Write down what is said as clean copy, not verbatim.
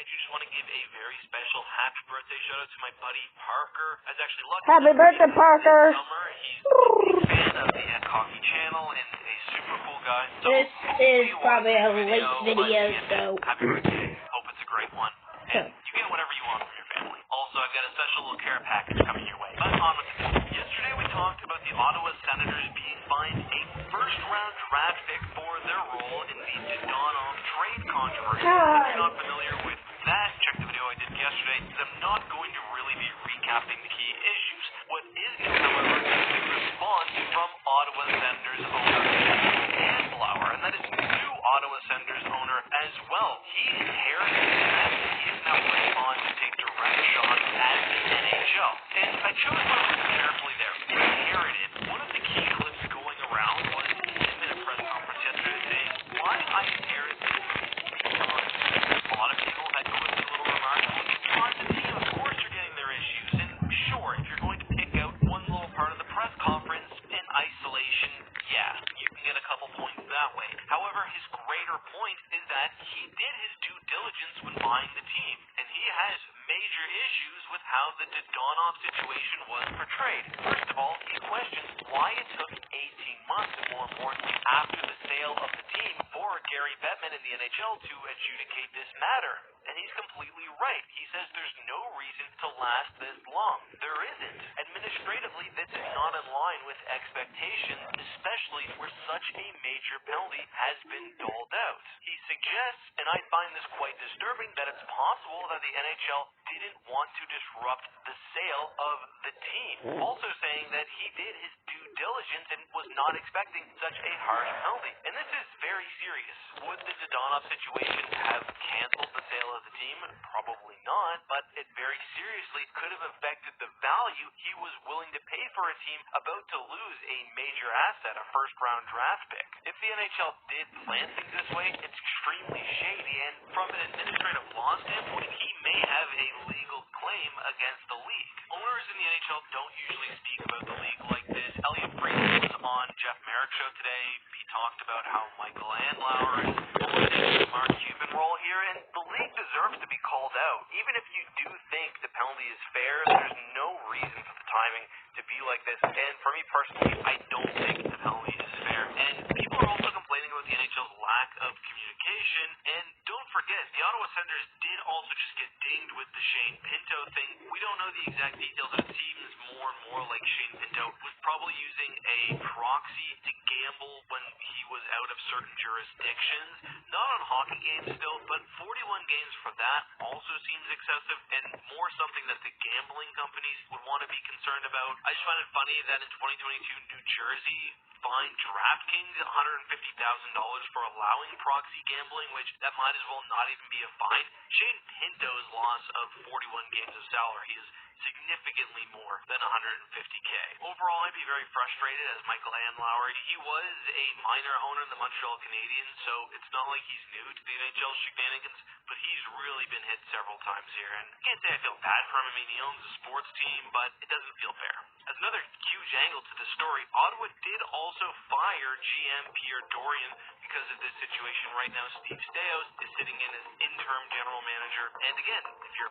I just want to give a very special happy birthday shout out to my buddy Parker. I was actually lucky. Happy birthday, Parker. Summer. He's a big fan of the Ed Coffee channel and a super cool guy. So this is probably a late video, so happy birthday. Hope it's a great one. And you get whatever you want from your family. Also, I've got a special little care package coming your way. But on with the video. Yesterday we talked about the Ottawa Senators being fined a first-round draft pick for their role in the Dadonov trade controversy. If you're not familiar with that, check the video I did yesterday, because I'm not going to really be recapping the key issues. What is new, however, is a response from Ottawa Senators owner Jeff Andlauer, and that is new Ottawa Senators owner as well. He inherited the mess, and he is now putting on to take direct shots at the NHL. And I chose my words carefully there. Inherited. One of the key clips going around was him in a press conference yesterday saying, why I inherited this. A lot of people had quippy little remarks. On the team, of course you're getting their issues. And sure, if you're going to pick out one little part of the press conference in isolation, yeah, you can get a couple points that way. However, his greater point is that he did his due diligence when buying the team. And he has major issues with how the Dadonov situation was portrayed. First of all, he questions why it took 18 months, and more importantly, after the sale of the team for Gary Bettman in the NHL to adjudicate this matter. And he's completely right. He says there's no reason to last this long. There isn't. Administratively, this is not in line with expectations, especially where such a major penalty has been doled out. He suggests, and I find this quite disturbing, that it's possible that the NHL didn't want to disrupt the sale of the team. Also saying that he did his due diligence and was not expecting such a harsh penalty. And this is very serious. Would the Dadonov situation have canceled the sale of the team? Probably not, but it very seriously could have affected the value he was willing to pay for a team about to lose a major asset, a first-round draft pick. If the NHL did plan things this way, it's extremely shady, and from an administrative law standpoint, he may have a legal claim against the league. Owners in the NHL don't usually speak about the league like this. Elliot Friedman was on Jeff Merrick's show today. He talked about how Michael Andlauer is pulling in Mark Cuban role here, and the league deserves to be called out. Even if you do think the penalty is fair, there's no reason for the timing to be like this. And for me personally, I don't think the penalty is fair. And people are also complaining about the NHL's lack of communication. And don't forget, the Ottawa Senators did also just get dinged with the Shane Pinto thing. We don't know the exact details, but it seems more and more like Shane Pinto was probably using a proxy to gamble when he was out of certain jurisdictions. Not on hockey games still, but 41 games for that also seems excessive and more something that the gambling companies would want to be concerned about. I just find it funny that in 2022, New Jersey fined DraftKings $150,000 for allowing proxy gambling, which that might as well not even be a fine. Shane Pinto's loss of 41 games of salary is significantly more than $150K. Overall, I'd be very frustrated as Michael Andlauer. He was a minor owner in the Montreal Canadiens, so it's not like he's new to the NHL shenanigans, but he's really been hit several times here. And I can't say I feel bad for him. I mean, he owns a sports team, but it doesn't feel fair. As another huge angle to the story, Ottawa did also fire GM Pierre Dorion because of this situation. Right now, Steve Staios is sitting in as interim general manager. And again, if you're